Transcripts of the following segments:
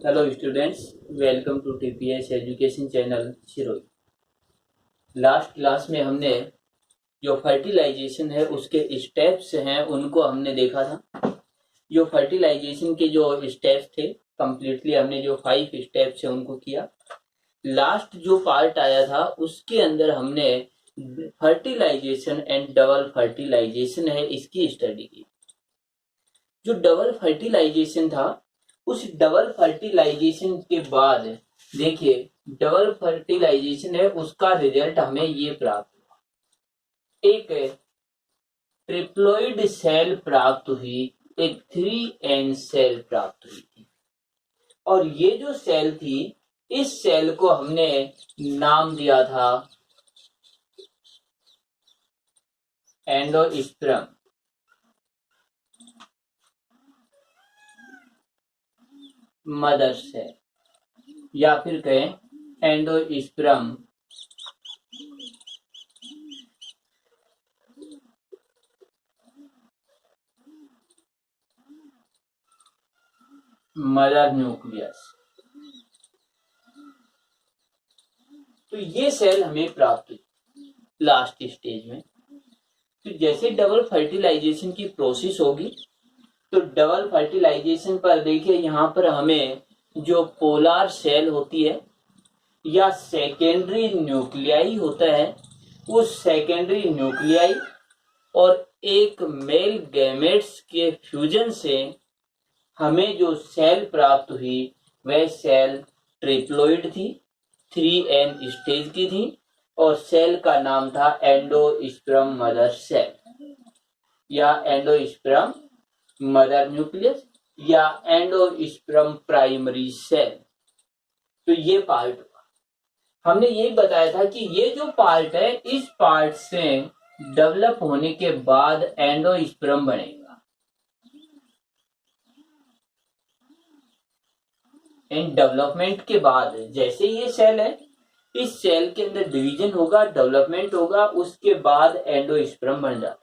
Hello students, welcome to TPS education channel शिरोई। Last class में हमने जो फर्टिलाइजेशन है उसके स्टेप्स हैं उनको हमने देखा था। जो फर्टिलाइजेशन के जो स्टेप्स थे कंप्लीटली हमने जो 5 स्टेप्स है उनको किया। लास्ट जो पार्ट आया था उसके अंदर हमने फर्टिलाइजेशन एंड डबल फर्टिलाइजेशन है इसकी स्टडी की। जो डबल फर्टिलाइजेशन था उस डबल फर्टिलाइजेशन के बाद देखिए डबल फर्टिलाइजेशन है उसका रिजल्ट हमें ये प्राप्त हुआ, एक ट्रिप्लोइड सेल प्राप्त हुई, एक 3N सेल प्राप्त हुई थी। और ये जो सेल थी इस सेल को हमने नाम दिया था एंडोस्पर्म, मदर सेल, या फिर कहें एंडोस्पर्म मदर न्यूक्लियस। तो ये सेल हमें प्राप्त हुई लास्ट स्टेज में। तो जैसे डबल फर्टिलाइजेशन की प्रोसेस होगी तो डबल फर्टिलाइजेशन पर देखिए यहाँ पर हमें जो पोलर सेल होती है या सेकेंडरी न्यूक्लियाई होता है, उस सेकेंडरी न्यूक्लियाई और एक मेल गैमेट्स के फ्यूजन से हमें जो सेल प्राप्त हुई वह सेल ट्रिप्लोइड थी, 3N स्टेज की थी और सेल का नाम था एंडोस्पर्म मदर सेल या एंडोस्पर्म मदर न्यूक्लियस या एंडोस्पर्म प्राइमरी सेल। तो ये पार्ट हुआ। हमने ये बताया था कि ये जो पार्ट है इस पार्ट से डेवलप होने के बाद एंडोस्पर्म बनेगा। इन डेवलपमेंट के बाद जैसे ये सेल है इस सेल के अंदर डिवीजन होगा, डेवलपमेंट होगा, उसके बाद एंडोस्पर्म बन जाता है।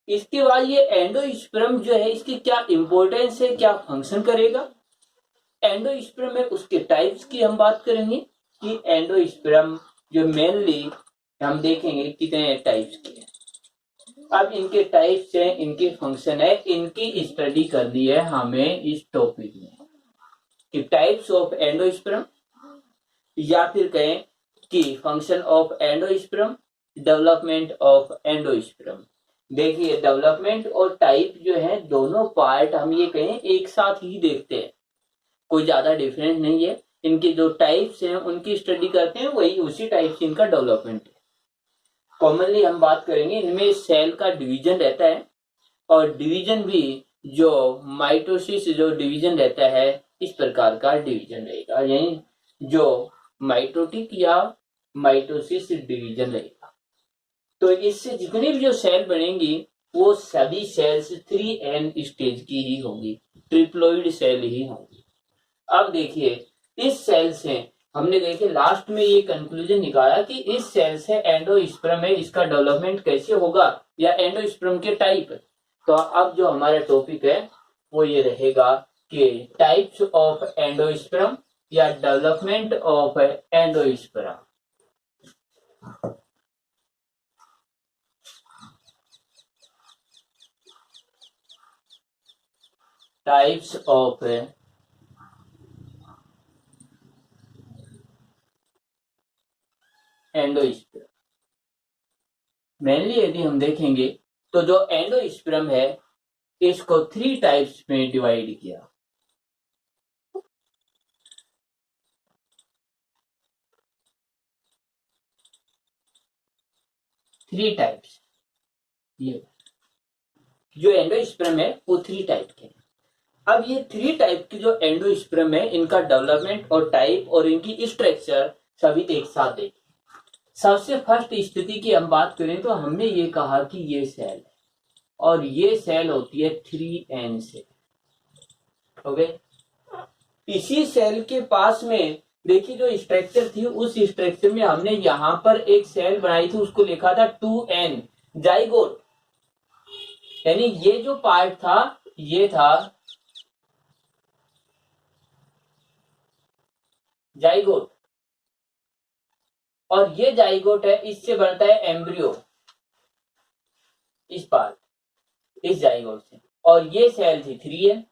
इसके बाद ये एंडोस्पर्म जो है इसकी क्या इंपॉर्टेंस है, क्या फंक्शन करेगा। एंडोस्पर्म में उसके टाइप्स की हम बात करेंगे कि एंडोस्पर्म जो मेनली हम देखेंगे कितने टाइप्स के हैं। अब इनके टाइप्स हैं, इनके फंक्शन है, इनकी स्टडी करनी है हमें इस टॉपिक में कि टाइप्स ऑफ एंडोस्पर्म या फिर कहें कि function of endosperm, development of endosperm. देखिए डेवलपमेंट और टाइप जो है दोनों पार्ट हम ये कहें एक साथ ही देखते हैं, कोई ज्यादा डिफरेंस नहीं है। इनके जो टाइप्स हैं उनकी स्टडी करते हैं, वही उसी टाइप से इनका डेवलपमेंट है। कॉमनली हम बात करेंगे इनमें सेल का डिवीजन रहता है और डिवीजन भी जो माइटोसिस जो डिवीजन रहता है इस प्रकार का डिवीजन रहेगा, यानी जो माइटोटिक या माइटोसिस डिवीजन रहेगा। तो इससे जितनी भी जो सेल बनेंगी वो सभी सेल्स 3N स्टेज की ही होंगी, ट्रिप्लोइड सेल ही होंगी। अब देखिए इस सेल से हमने देखे लास्ट में ये कंक्लूजन निकाला कि इस सेल से एंडोस्पर्म है, इसका डेवलपमेंट कैसे होगा या एंडोस्पर्म के टाइप। तो अब जो हमारा टॉपिक है वो ये रहेगा कि टाइप्स ऑफ एंडोस्पर्म या development of endosperm. Types of endosperm. Mainly यदि हम देखेंगे तो जो एंडोस्पर्म है इसको 3 टाइप्स में डिवाइड किया। थ्री टाइप्स, ये जो एंडोस्पर्म है वो 3 टाइप के। अब ये 3 टाइप के जो एंडोस्पर्म है इनका डेवलपमेंट और टाइप और इनकी स्ट्रक्चर सभी एक साथ देखें। सबसे फर्स्ट स्थिति की हम बात करें तो हमने ये कहा कि ये सेल है और ये सेल होती है 3N सेल। ओके, इसी सेल के पास में देखिए जो स्ट्रक्चर थी उस स्ट्रक्चर में हमने यहां पर एक सेल बनाई थी, उसको लिखा था 2N जाइगोट। यानी ये जो पार्ट था ये था जाइगोट, और ये जाइगोट है, इससे बनता है एम्ब्रियो, इस पार्ट, इस जाइगोट से, और ये सेल थी 3n।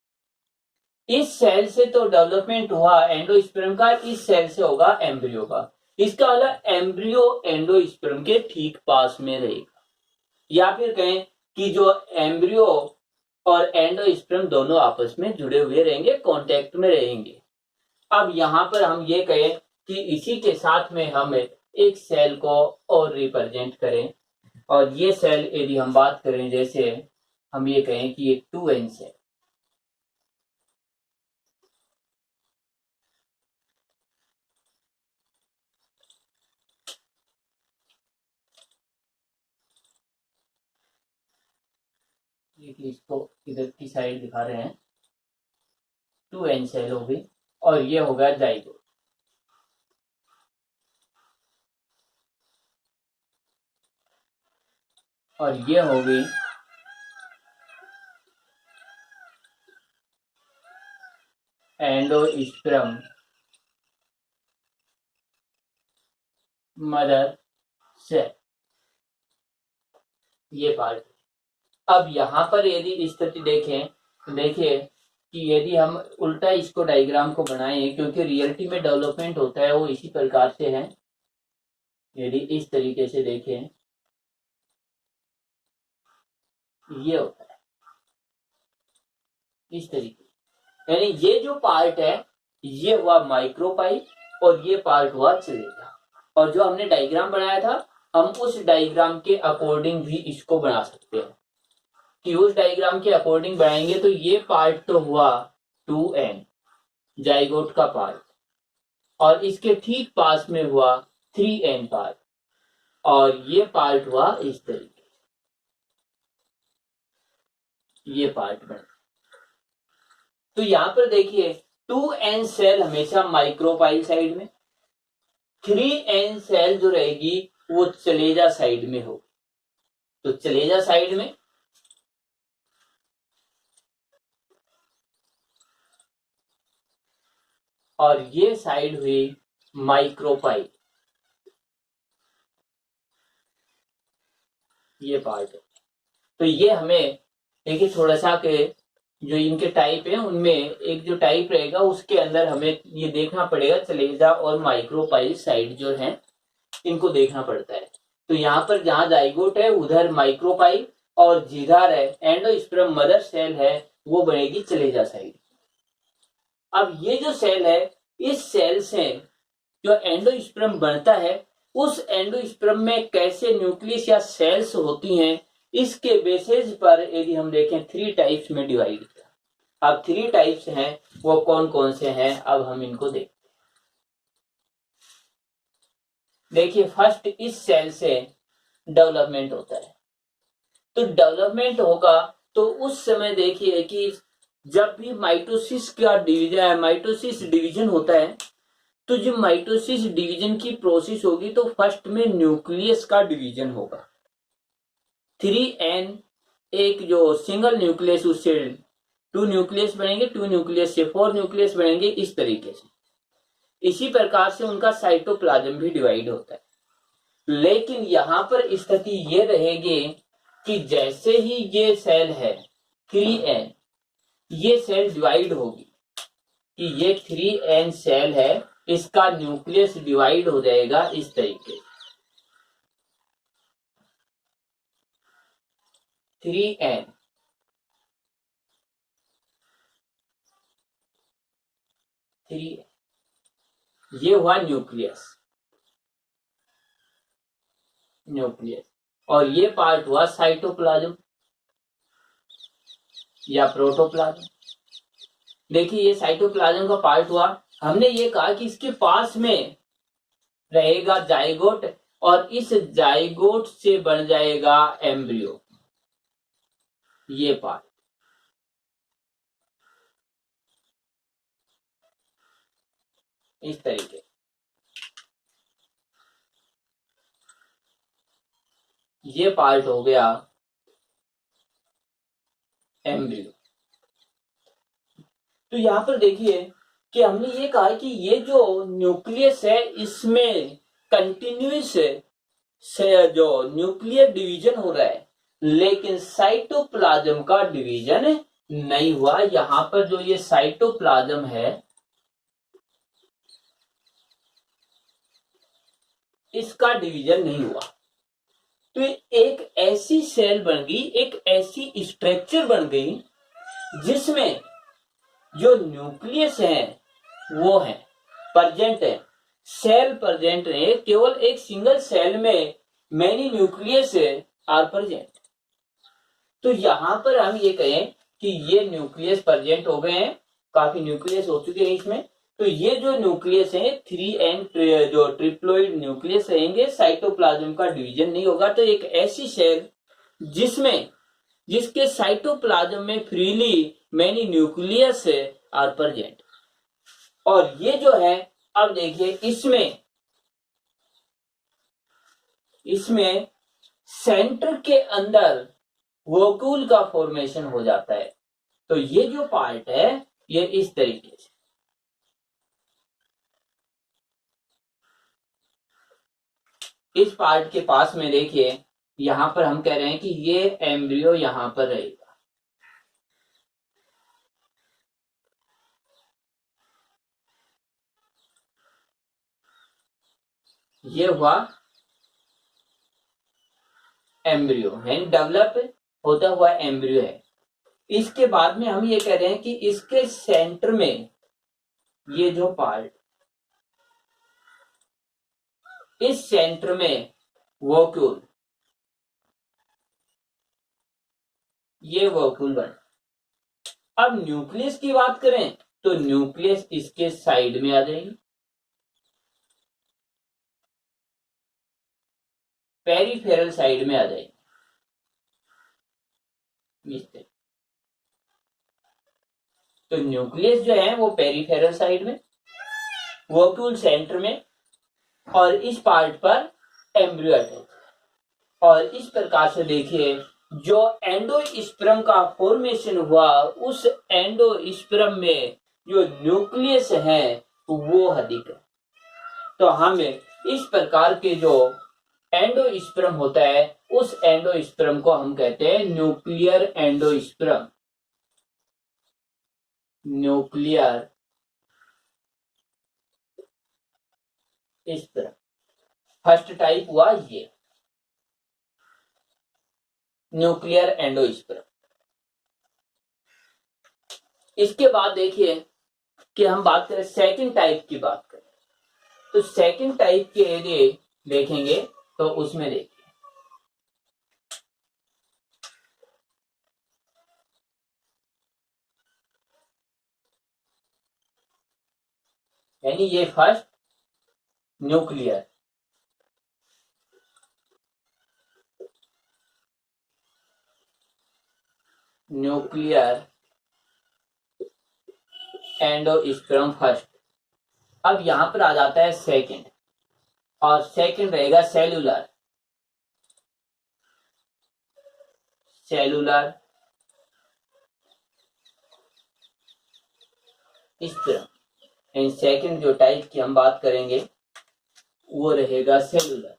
इस सेल से तो डेवलपमेंट हुआ एंडोस्पर्म का, इस सेल से होगा एम्ब्रियो का। इसका मतलब एम्ब्रियो एंडोस्पर्म के ठीक पास में रहेगा, या फिर कहें कि जो एम्ब्रियो और एंडोस्पर्म दोनों आपस में जुड़े हुए रहेंगे, कांटेक्ट में रहेंगे। अब यहां पर हम ये कहें कि इसी के साथ में हम एक सेल को और रिप्रेजेंट करें, और ये सेल यदि हम बात करें, जैसे हम ये कहें कि ये 2n सेल, इसको इधर की साइड दिखा रहे हैं, 2n सेल हो गई, और ये हो गया जाइगोट, और ये हो गई एंडोस्पर्म मदर सेल, ये पार्ट। अब यहां पर यदि स्थिति देखें तो देखिए कि यदि हम उल्टा इसको डायग्राम को बनाएं, क्योंकि रियलिटी में डेवलपमेंट होता है वो इसी प्रकार से है, यदि इस तरीके से देखें, ये होता है इस तरीके, यानी ये जो पार्ट है ये हुआ माइक्रोपाइल, और ये पार्ट हुआ चलेगा। और जो हमने डायग्राम बनाया था, हम उस डायग्राम के अकॉर्डिंग भी इसको बना सकते हैं, कि उस डायग्राम के अकॉर्डिंग बनाएंगे तो ये पार्ट तो हुआ 2n जाइगोट का पार्ट, और इसके ठीक पास में हुआ 3n पार्ट, और ये पार्ट हुआ इस तरीके, ये पार्ट बना। तो यहां पर देखिए 2n सेल हमेशा माइक्रोपाइल साइड में, 3n सेल जो रहेगी वो चलेजा साइड में होगी। तो चलेजा साइड में, और ये साइड हुई माइक्रोपाइल, ये पार्ट है। तो ये हमें देखिए थोड़ा सा के जो इनके टाइप है उनमें एक जो टाइप रहेगा उसके अंदर हमें ये देखना पड़ेगा, चलेजा और माइक्रोपाइल साइड जो है इनको देखना पड़ता है। तो यहाँ पर जहां जाइगोट है उधर माइक्रोपाइल, और जिधर है एंडोस्पर्म मदर सेल है वो बनेगी चलेजा साइड। अब ये जो सेल है, इस सेल से जो एंडोस्पर्म बनता है, उस एंडोस्पर्म में कैसे न्यूक्लियस या सेल्स होती हैं, इसके बेसिस पर यदि हम देखें 3 टाइप्स में डिवाइड किया। अब 3 टाइप्स हैं, वो कौन कौन से हैं, अब हम इनको देखते हैं। देखिए फर्स्ट, इस सेल से डेवलपमेंट होता है। तो डेवलपमेंट होगा तो उस समय देखिए कि जब भी माइटोसिस का डिवीजन, माइटोसिस डिवीजन होता है, तो जो माइटोसिस डिवीजन की प्रोसेस होगी तो फर्स्ट में न्यूक्लियस का डिवीजन होगा। 3n एक जो सिंगल न्यूक्लियस, उससे 2 न्यूक्लियस बनेंगे, 2 न्यूक्लियस से 4 न्यूक्लियस बनेंगे, इस तरीके से। इसी प्रकार से उनका साइटोप्लाज्म भी डिवाइड होता है। लेकिन यहां पर स्थिति ये रहेगी कि जैसे ही ये सेल है 3n, ये सेल डिवाइड होगी, कि ये 3n सेल है, इसका न्यूक्लियस डिवाइड हो जाएगा इस तरीके से, 3n, ये हुआ न्यूक्लियस, न्यूक्लियस, और ये पार्ट हुआ साइटोप्लाज्म या प्रोटोप्लाज्म। देखिए ये साइटोप्लाज्म का पार्ट हुआ। हमने ये कहा कि इसके पास में रहेगा जाइगोट, और इस जाइगोट से बन जाएगा एम्ब्रियो, ये पार्ट, इस तरीके, ये पार्ट हो गया एम्ब्रियो। तो यहां पर देखिए कि हमने ये कहा कि ये जो न्यूक्लियस है इसमें कंटिन्यूस से जो न्यूक्लियर डिवीजन हो रहा है, लेकिन साइटोप्लाज्म का डिवीजन नहीं हुआ। यहां पर जो ये साइटोप्लाज्म है इसका डिवीजन नहीं हुआ। तो एक ऐसी सेल बन गई, एक ऐसी स्ट्रक्चर बन गई जिसमें जो न्यूक्लियस है वो है प्रेजेंट है, सेल प्रेजेंट है, केवल एक सिंगल सेल में मैनी न्यूक्लियस आर प्रेजेंट। तो यहां पर हम ये कहें कि ये न्यूक्लियस प्रेजेंट हो गए हैं, काफी न्यूक्लियस हो चुके हैं इसमें। तो ये जो न्यूक्लियस है 3n जो ट्रिप्लोइड न्यूक्लियस रहेंगे, साइटोप्लाज्म का डिवीजन नहीं होगा। तो एक ऐसी सेल जिसके साइटोप्लाज्म में freely many nucleus are present. और ये जो है, अब देखिए इसमें सेंटर के अंदर वोक्यूल का फॉर्मेशन हो जाता है। तो ये जो पार्ट है ये इस तरीके से, इस पार्ट के पास में देखिए, यहां पर हम कह रहे हैं कि ये एम्ब्रियो यहां पर रहेगा। ये हुआ एम्ब्रियो है, डेवलप होता हुआ एम्ब्रियो है। इसके बाद में हम ये कह रहे हैं कि इसके सेंटर में ये जो पार्ट, इस सेंटर में वोक्यूल, ये वोक्यूल बन। अब न्यूक्लियस की बात करें तो न्यूक्लियस इसके साइड में आ जाएगी, पेरिफेरल साइड में आ जाएगी। तो न्यूक्लियस जो है वो पेरिफेरल साइड में, वोक्यूल सेंटर में, और इस पार्ट पर एम्ब्रियो अटैच। और इस प्रकार से देखिए जो एंडोस्पर्म का फॉर्मेशन हुआ, उस एंडोस्पर्म में जो न्यूक्लियस है वो अधिक है। तो हमें इस प्रकार के जो एंडोस्पर्म होता है उस एंडोस्पर्म को हम कहते हैं nuclear endosperm. Nuclear sperm first type हुआ ये न्यूक्लियर एंडोस्पर्म। इसके बाद देखिए कि हम बात करें सेकंड टाइप की बात करें, तो सेकंड टाइप के लिए देखेंगे तो उसमें देखिए यानी ये first nuclear, nuclear endosperm first. अब यहां पर आ जाता है सेकंड, और सेकंड रहेगा cellular, cellular sperm. And second जो टाइप की हम बात करेंगे वो रहेगा सेलुलर।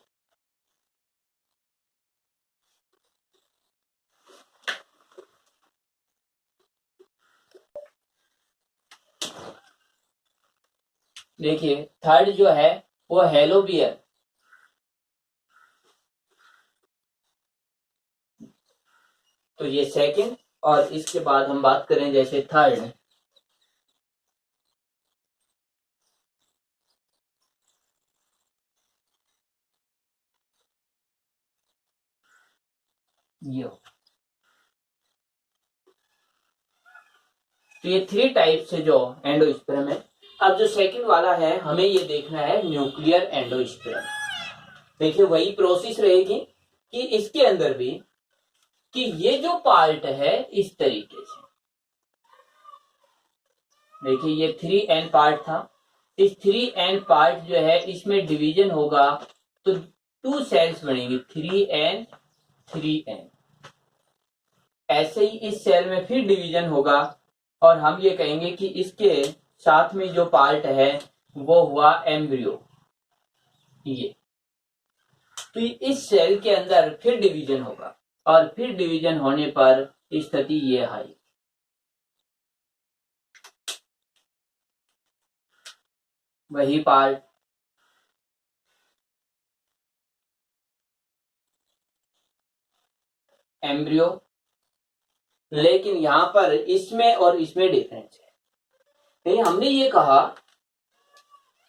देखिए थर्ड जो है वो हेलोबियर, तो ये सेकंड। और इसके बाद हम बात करें जैसे थर्ड, ये, तो ये थ्री टाइप से जो एंडोस्पर्म है। अब जो सेकंड वाला है हमें ये देखना है न्यूक्लियर एंडोस्पर्म। देखिए वही प्रोसेस रहेगी कि इसके अंदर भी कि ये जो पार्ट है इस तरीके से, देखिए ये 3n पार्ट था, इस 3n पार्ट जो है इसमें डिवीजन होगा तो 2 सेल्स बनेंगी, 3n 3n। ऐसे ही इस सेल में फिर डिवीजन होगा और हम ये कहेंगे कि इसके साथ में जो पार्ट है वो हुआ एम्ब्रियो। ये तो इस सेल के अंदर फिर डिवीजन होगा और फिर डिवीजन होने पर स्थिति ये है। वही पार्ट एम्ब्रियो, लेकिन यहां पर इसमें और इसमें डिफरेंस है। हमने ये कहा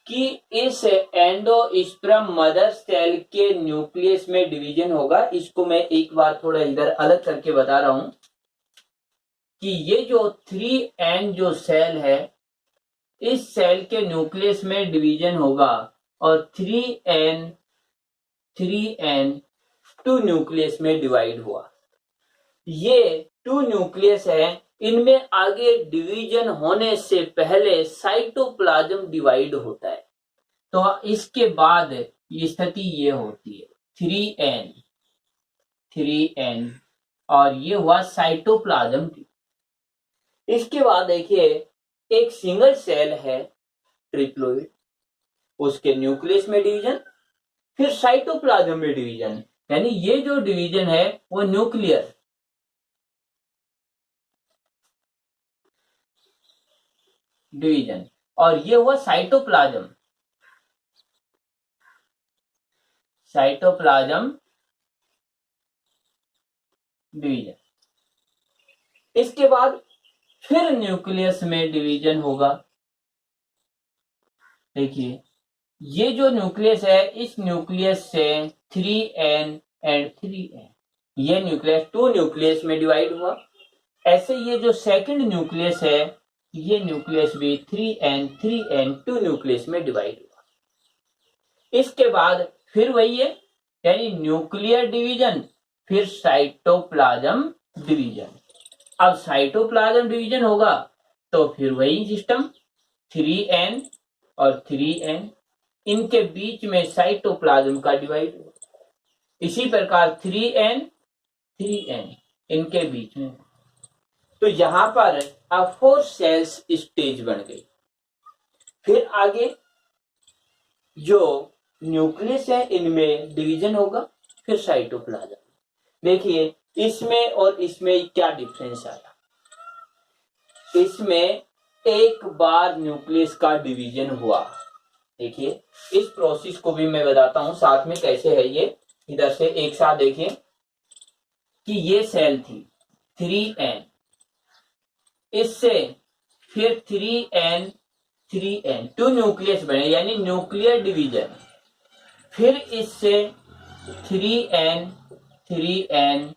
कि इस एंडोस्पर्म मदर सेल के न्यूक्लियस में डिवीजन होगा। इसको मैं एक बार थोड़ा इधर अलग करके बता रहा हूं कि ये जो 3N जो सेल है, इस सेल के न्यूक्लियस में डिवीजन होगा और 3N 2 न्यूक्लियस में डिवाइड हुआ। ये 2 न्यूक्लियस है, इनमें आगे डिवीजन होने से पहले साइटोप्लाज्म डिवाइड होता है। तो इसके बाद ये स्थिति ये होती है 3N और ये हुआ साइटोप्लाज्म। इसके बाद देखिए एक सिंगल सेल है ट्रिप्लोइड, उसके न्यूक्लियस में डिवीजन, फिर साइटोप्लाज्म में डिवीजन। यानी ये जो डिवीजन है वो न्यूक्लियर डिवीजन और ये हुआ साइटोप्लाज्म डिवीजन। इसके बाद फिर न्यूक्लियस में डिवीजन होगा। देखिए ये जो न्यूक्लियस है, इस न्यूक्लियस से 3N एंड 3N, ये न्यूक्लियस 2 न्यूक्लियस में डिवाइड हुआ। ऐसे ये जो सेकंड न्यूक्लियस है, ये न्यूक्लियस भी 3N 2 न्यूक्लियस में डिवाइड हुआ। इसके बाद फिर वही है, यानी न्यूक्लियर डिवीजन, फिर साइटोप्लाज्म डिवीजन। अब साइटोप्लाज्म डिवीजन होगा तो फिर वही सिस्टम 3N और 3N, इनके बीच में साइटोप्लाज्म का डिवाइड हुआ। इसी प्रकार 3N इनके बीच में। तो यहां पर अब 4 सेल्स स्टेज बन गई। फिर आगे जो न्यूक्लियस है इनमें डिवीजन होगा, फिर साइटोप्लाज्म। देखिए इसमें और इसमें क्या डिफरेंस आया। इसमें एक बार न्यूक्लियस का डिवीजन हुआ। देखिए इस प्रोसेस को भी मैं बताता हूं साथ में कैसे है ये। इधर से एक साथ देखिए कि ये सेल थी 3N, इससे फिर 3N 2 न्यूक्लियस बने, यानी न्यूक्लियर डिवीजन। फिर इससे 3N 3N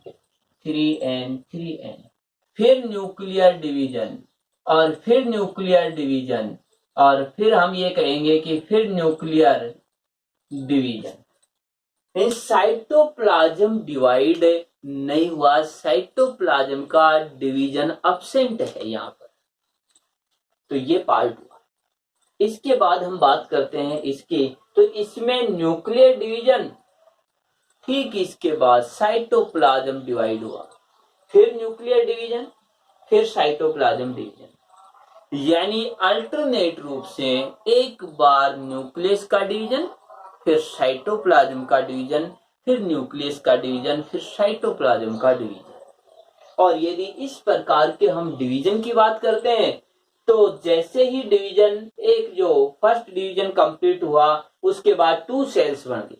फिर न्यूक्लियर डिवीजन और फिर न्यूक्लियर डिवीजन और फिर हम ये कहेंगे कि फिर न्यूक्लियर डिवीजन। साइटोप्लाज्म डिवाइड नहीं हुआ, साइटोप्लाज्म का डिवीजन अब्सेंट है यहां पर। तो ये पार्ट हुआ। इसके बाद हम बात करते हैं इसकी, तो इसमें न्यूक्लियर डिवीजन, ठीक इसके बाद साइटोप्लाज्म डिवाइड हुआ, फिर न्यूक्लियर डिवीजन, फिर साइटोप्लाज्म डिवीजन। यानी अल्टरनेट रूप से एक बार न्यूक्लियस का डिवीजन, फिर साइटोप्लाज्म का डिवीजन, फिर न्यूक्लियस का डिवीजन, फिर साइटोप्लाज्म का डिवीजन। और यदि इस प्रकार के हम डिवीजन की बात करते हैं तो जैसे ही डिवीजन, एक जो फर्स्ट डिवीजन कंप्लीट हुआ उसके बाद 2 सेल्स बन गए,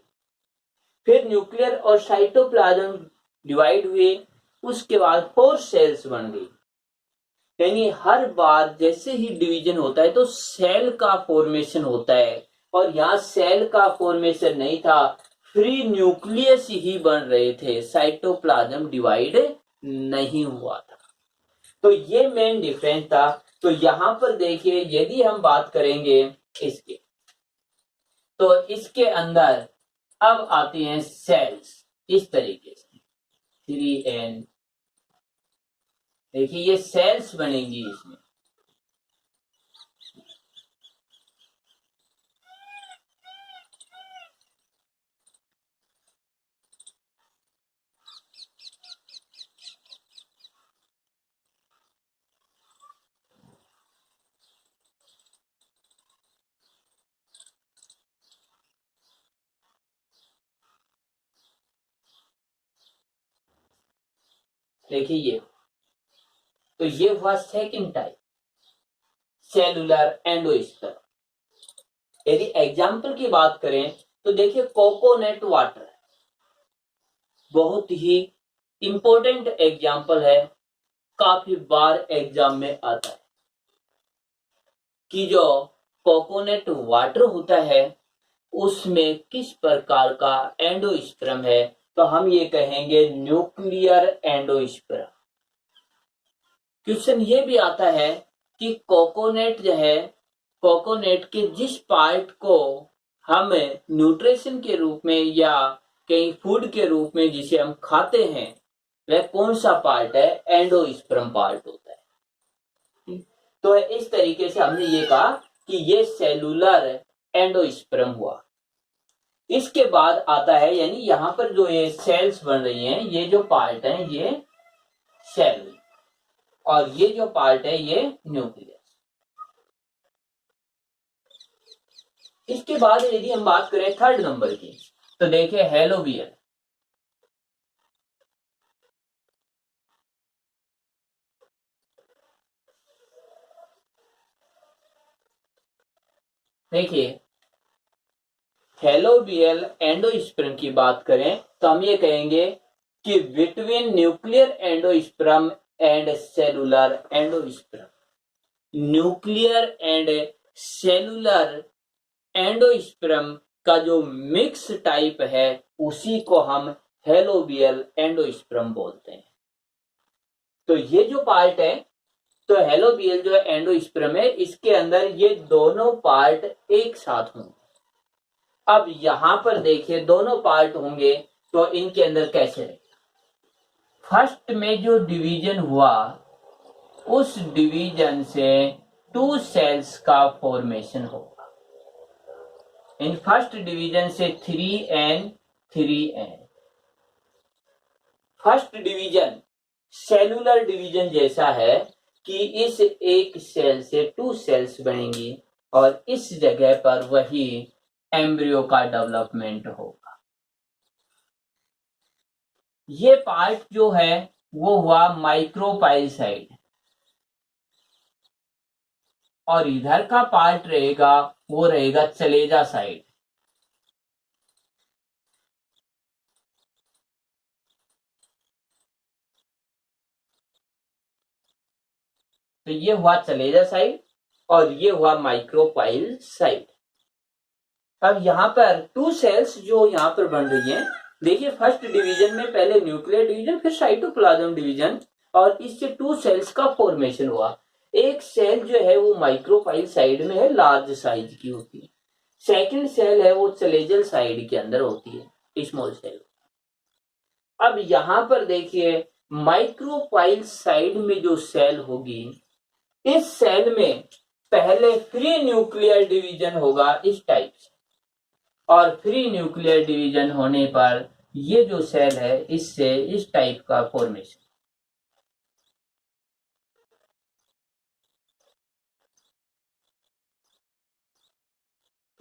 फिर न्यूक्लियर और साइटोप्लाज्म डिवाइड हुए, उसके बाद 4 सेल्स बन गई। यानी हर बार जैसे ही डिवीजन होता है तो सेल का फॉर्मेशन होता है, और यहां सेल का फॉर्मेशन नहीं था, फ्री न्यूक्लियस ही बन रहे थे, साइटोप्लाज्म डिवाइड नहीं हुआ था। तो ये मेन डिफरेंस था। तो यहां पर देखिए यदि हम बात करेंगे इसके, तो इसके अंदर अब आती हैं सेल्स इस तरीके से 3N। देखिए ये सेल्स बनेंगी इसमें। देखिए ये, तो ये हुआ सेकंड टाइप, सेलुलर एंडोस्पर्म। यदि एग्जाम्पल की बात करें तो देखिए कोकोनट वाटर, बहुत ही इंपॉर्टेंट एग्जाम्पल है, काफी बार एग्जाम में आता है कि जो कोकोनट वाटर होता है उसमें किस प्रकार का एंडोस्पर्म है, तो हम ये कहेंगे न्यूक्लियर एंडोस्पर्म। क्वेश्चन ये भी आता है कि कोकोनट जो है, कोकोनट के जिस पार्ट को हम न्यूट्रिशन के रूप में या कहीं फूड के रूप में जिसे हम खाते हैं, वह कौन सा पार्ट है, एंडोस्पर्म पार्ट होता है। तो इस तरीके से हमने ये कहा कि ये सेलुलर एंडोस्पर्म हुआ। इसके बाद आता है, यानी यहां पर जो ये सेल्स बन रही हैं, ये जो पार्ट है ये सेल, और ये जो पार्ट है ये न्यूक्लियस। इसके बाद यदि हम बात करें थर्ड नंबर की, तो देखिए हेलोबियल। देखिए हेलोबियल एंडोस्पर्म की बात करें तो हम ये कहेंगे कि between nuclear endosperm and cellular endosperm, nuclear and cellular endosperm का जो मिक्स टाइप है उसी को हम हेलोबियल एंडोस्पर्म बोलते हैं। तो ये जो पार्ट है, तो हेलोबियल जो एंडोस्पर्म है, इसके अंदर ये दोनों पार्ट एक साथ होंगे। अब यहां पर देखिए दोनों पार्ट होंगे तो इनके अंदर कैसे रहेगा, फर्स्ट में जो डिवीजन हुआ उस डिवीजन से 2 सेल्स का फॉर्मेशन होगा। इन फर्स्ट डिवीजन से 3n 3n। First division cellular division जैसा है कि इस एक सेल से 2 सेल्स बनेंगी और इस जगह पर वही एम्ब्रियो का डेवलपमेंट होगा। ये पार्ट जो है वो हुआ माइक्रोपाइल साइड, और इधर का पार्ट रहेगा वो रहेगा चलेजा साइड। तो ये हुआ चलेजा साइड और ये हुआ माइक्रोपाइल साइड। अब यहां पर 2 सेल्स जो यहां पर बन रही हैं, देखिए फर्स्ट डिवीजन में पहले न्यूक्लियर डिवीजन फिर साइटोप्लाज्म डिवीजन, और इससे 2 सेल्स का फॉर्मेशन हुआ। एक सेल जो है वो माइक्रोपाइल साइड में है, लार्ज साइज की होती है। सेकंड सेल है वो चलेजल साइड के अंदर होती है, स्मॉल सेल। अब यहां पर देखिए माइक्रोपाइल साइड में जो सेल होगी, इस सेल में पहले फ्री न्यूक्लियर डिवीजन होगा इस टाइप से, और फ्री न्यूक्लियर डिवीजन होने पर ये जो सेल है इससे इस टाइप का फॉर्मेशन।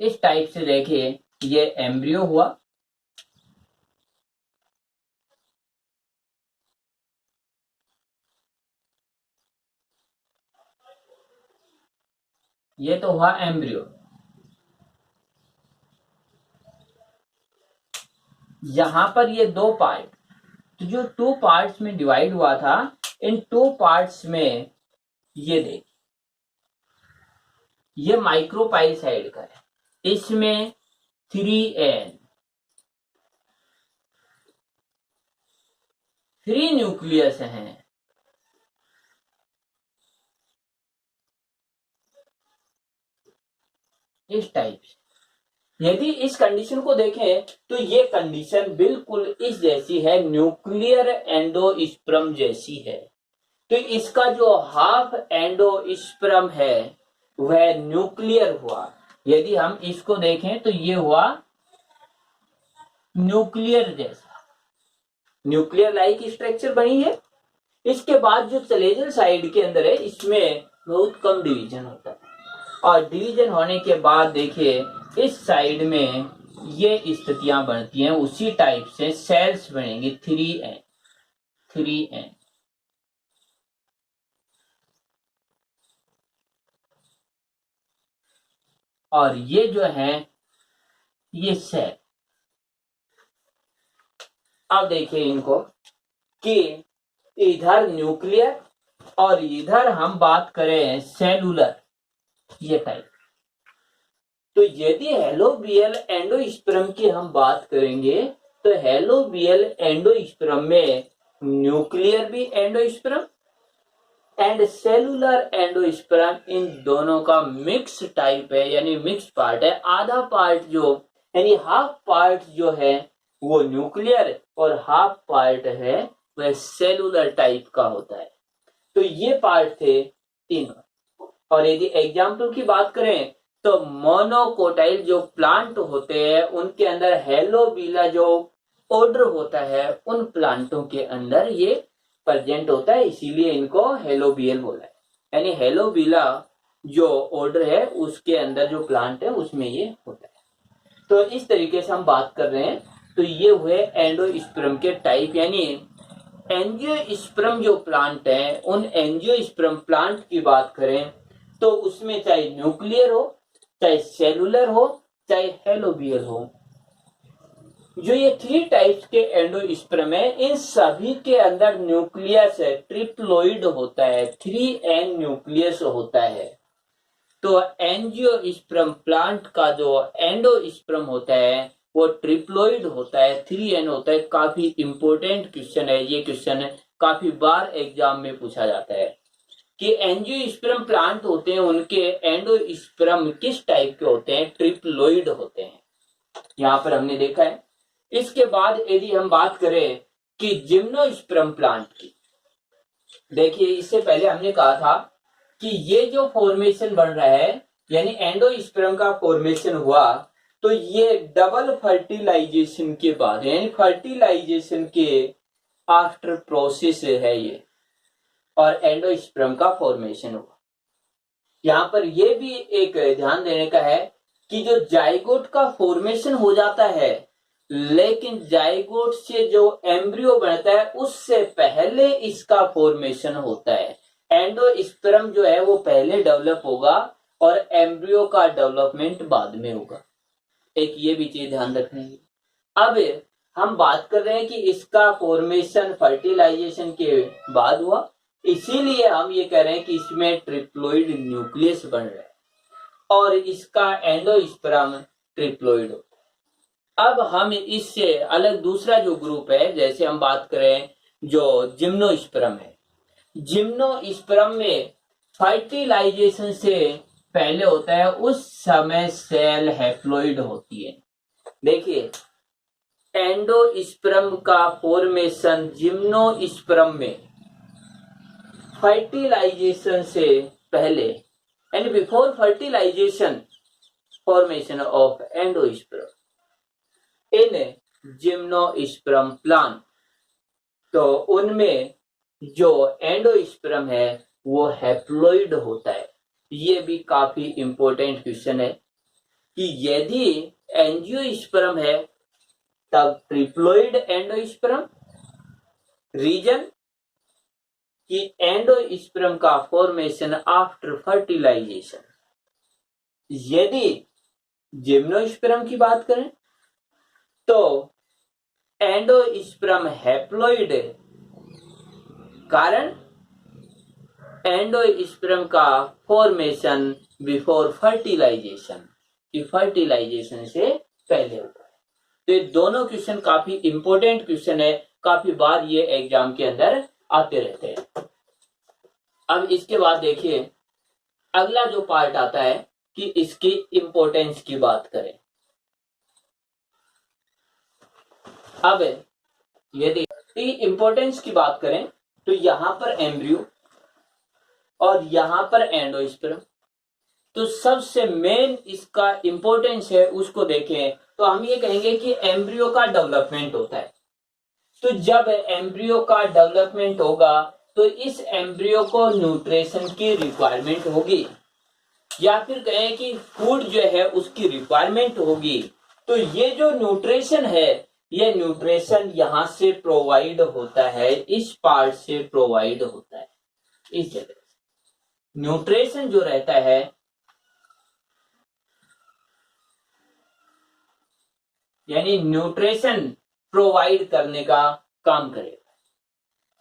इस टाइप से देखिए ये एम्ब्रियो हुआ, ये तो हुआ एम्ब्रियो। यहां पर ये 2 पार्ट, तो जो 2 पार्ट्स में डिवाइड हुआ था, इन 2 पार्ट्स में ये देखिए ये माइक्रोपाइल साइड का है, इसमें 3n 3 न्यूक्लियस हैं। इस टाइप से यदि इस कंडीशन को देखें तो ये कंडीशन बिल्कुल इस जैसी है, न्यूक्लियर एंडोस्पर्म जैसी है। तो इसका जो हाफ एंडोस्पर्म है वह न्यूक्लियर हुआ। यदि हम इसको देखें तो ये हुआ न्यूक्लियर जैसा, न्यूक्लियर लाइक स्ट्रक्चर बनी है। इसके बाद जो चलेजल साइड के अंदर है इसमें बहुत कम डिवीजन होता है, और डिवीजन होने के बाद देखिए इस साइड में ये स्थितियां बनती हैं, उसी टाइप से सेल्स बनेंगी 3n 3n। और ये जो है ये सेल। अब देखिए इनको कि इधर न्यूक्लियर और इधर हम बात करें सेलुलर, ये टाइप। तो यदि हेलोबियल एंडोस्पर्म की हम बात करेंगे तो हेलोबियल एंडोस्पर्म में न्यूक्लियर भी एंडोस्पर्म एंड सेलुलर एंडोस्पर्म, इन दोनों का मिक्स टाइप है, यानी मिक्स पार्ट है। आधा पार्ट जो यानी हाफ पार्ट जो है वो न्यूक्लियर और हाफ पार्ट है वह सेलुलर टाइप का होता है। तो ये पार्ट थे तीनों। और यदि एग्जाम्पल की बात करें तो मोनोकोटाइल जो प्लांट होते हैं उनके अंदर हेलोबीला जो ऑर्डर होता है उन प्लांटों के अंदर ये प्रेजेंट होता है, इसीलिए इनको हेलोबियल बोला है। यानी हेलोबीला जो ऑर्डर है उसके अंदर जो प्लांट है उसमें ये होता है। तो इस तरीके से हम बात कर रहे हैं। तो ये हुए एंडोस्पर्म के टाइप। यानी एंजियोस्पर्म जो प्लांट है उन एंजियोस्पर्म प्लांट की बात करें तो उसमें चाहे न्यूक्लियर हो, चाहे सेलुलर हो, चाहे हेलोबियल हो, जो ये 3 टाइप्स के एंडोस्पर्म है इन सभी के अंदर न्यूक्लियस है, ट्रिप्लोइड होता है, 3n न्यूक्लियस होता है। तो एंजियोस्पर्म प्लांट का जो एंडोस्पर्म होता है वो ट्रिप्लोइड होता है, 3n होता है। काफी इंपोर्टेंट क्वेश्चन है ये, क्वेश्चन काफी बार एग्जाम में पूछा जाता है कि एंजियोस्पर्म प्लांट होते हैं उनके एंडोस्पर्म किस टाइप के होते हैं, ट्रिप्लोइड होते हैं। यहां पर हमने देखा है। इसके बाद यदि हम बात करें कि जिम्नोस्पर्म प्लांट की, देखिए इससे पहले हमने कहा था कि ये जो फॉर्मेशन बन रहा है यानी एंडोस्पर्म का फॉर्मेशन हुआ तो ये डबल फर्टिलाइजेशन के बाद यानी फर्टिलाइजेशन के आफ्टर प्रोसेस है ये, और एंडोस्पर्म का फॉर्मेशन हुआ। यहां पर यह भी एक ध्यान देने का है कि जो जाइगोट का फॉर्मेशन हो जाता है लेकिन जाइगोट से जो एम्ब्रियो बनता है उससे पहले इसका फॉर्मेशन होता है। एंडोस्पर्म जो है वो पहले डेवलप होगा और एम्ब्रियो का डेवलपमेंट बाद में होगा। एक ये भी चीज ध्यान रखनी है। अब हम बात कर रहे हैं कि इसका फॉर्मेशन फर्टिलाइजेशन के बाद हुआ, इसीलिए हम ये कह रहे हैं कि इसमें ट्रिप्लोइड न्यूक्लियस बन रहा है और इसका एंडोस्पर्म ट्रिप्लोइड होता है। अब हम इससे अलग दूसरा जो ग्रुप है, जैसे हम बात करें जो जिम्नोस्पर्म है, जिम्नोस्पर्म में फर्टिलाइजेशन से पहले होता है, उस समय सेल हैप्लोइड होती है। देखिए एंडोस्पर्म का फॉर्मेशन जिम्नोस्पर्म में फर्टिलाइजेशन से पहले यानी before fertilisation formation of endosperm in gymnosperm plant, तो उनमें जो एंडोस्पर्म है वो हैप्लोइड होता है। ये भी काफी इंपॉर्टेंट क्वेश्चन है कि यदि एंजियोस्पर्म है तब ट्रिप्लोइड एंडोस्पर्म, रीजन कि एंडोस्पर्म का फॉर्मेशन आफ्टर फर्टिलाइजेशन। यदि जिम्नोस्पर्म की बात करें तो एंडोस्पर्म हैप्लोइड, कारण एंडोस्पर्म का फॉर्मेशन बिफोर फर्टिलाइजेशन, कि फर्टिलाइजेशन से पहले होता है। तो ये दोनों क्वेश्चन काफी इंपॉर्टेंट क्वेश्चन है, काफी बार ये एग्जाम के अंदर आते रहते हैं। अब इसके बाद देखिए अगला जो पार्ट आता है कि इसकी इंपॉर्टेंस की बात करें। अब यदि इंपॉर्टेंस की बात करें तो यहां पर एम्ब्रियो और यहां पर एंडोस्पर्म, तो सबसे मेन इसका इंपॉर्टेंस है उसको देखें तो हम ये कहेंगे कि एम्ब्रियो का डेवलपमेंट होता है। तो जब एम्ब्रियो का डेवलपमेंट होगा तो इस एम्ब्रियो को न्यूट्रिशन की रिक्वायरमेंट होगी, या फिर कहें कि फूड जो है उसकी रिक्वायरमेंट होगी। तो ये जो न्यूट्रिशन है ये न्यूट्रिशन यहां से प्रोवाइड होता है, इस पार्ट से प्रोवाइड होता है। इस जगह न्यूट्रिशन जो रहता है यानी न्यूट्रिशन प्रोवाइड करने का काम करेगा।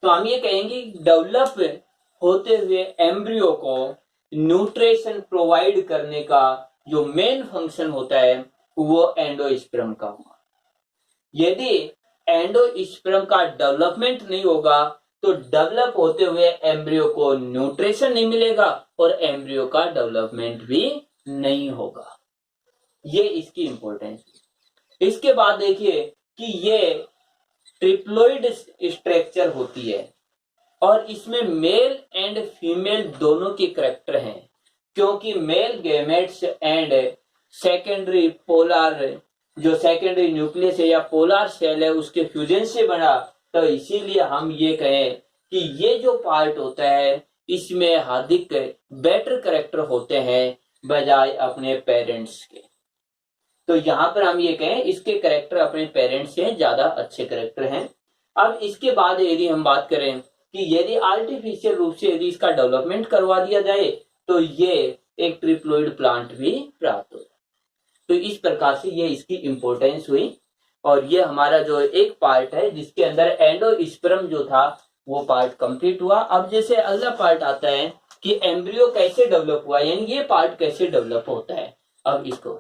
तो हम ये कहेंगे डेवलप होते हुए एम्ब्रियो को न्यूट्रिशन प्रोवाइड करने का जो मेन फंक्शन होता है वो एंडोस्पर्म का होगा। यदि एंडोस्पर्म का डेवलपमेंट नहीं होगा तो डेवलप होते हुए एम्ब्रियो को न्यूट्रिशन नहीं मिलेगा और एम्ब्रियो का डेवलपमेंट भी नहीं होगा। ये इसकी इंपॉर्टेंस। इसके बाद देखिए कि ये ट्रिप्लोइड स्ट्रक्चर होती है और इसमें मेल एंड फीमेल दोनों के करैक्टर हैं, क्योंकि male gametes and secondary polar जो सेकेंडरी न्यूक्लियस है या पोलर सेल है उसके फ्यूजन से बना, तो इसीलिए हम ये कहें कि ये जो पार्ट होता है इसमें अधिक बेटर करैक्टर होते हैं बजाय अपने पेरेंट्स के। तो यहाँ पर हम ये कहें इसके करैक्टर अपने पेरेंट्स से ज्यादा अच्छे करैक्टर हैं। अब इसके बाद यदि हम बात करें कि यदि आर्टिफिशियल रूप से यदि इसका डेवलपमेंट करवा दिया जाए तो ये एक ट्रिप्लोइड प्लांट भी प्राप्त हो। तो इस प्रकार से ये इसकी इंपॉर्टेंस हुई और ये हमारा जो एक पार्ट है जिसके अंदर एंडोस्पर्म जो था वो पार्ट कंप्लीट हुआ। अब जैसे अगला पार्ट आता है कि एम्ब्रियो कैसे डेवलप हुआ, यानी ये पार्ट कैसे डेवलप होता है। अब इसको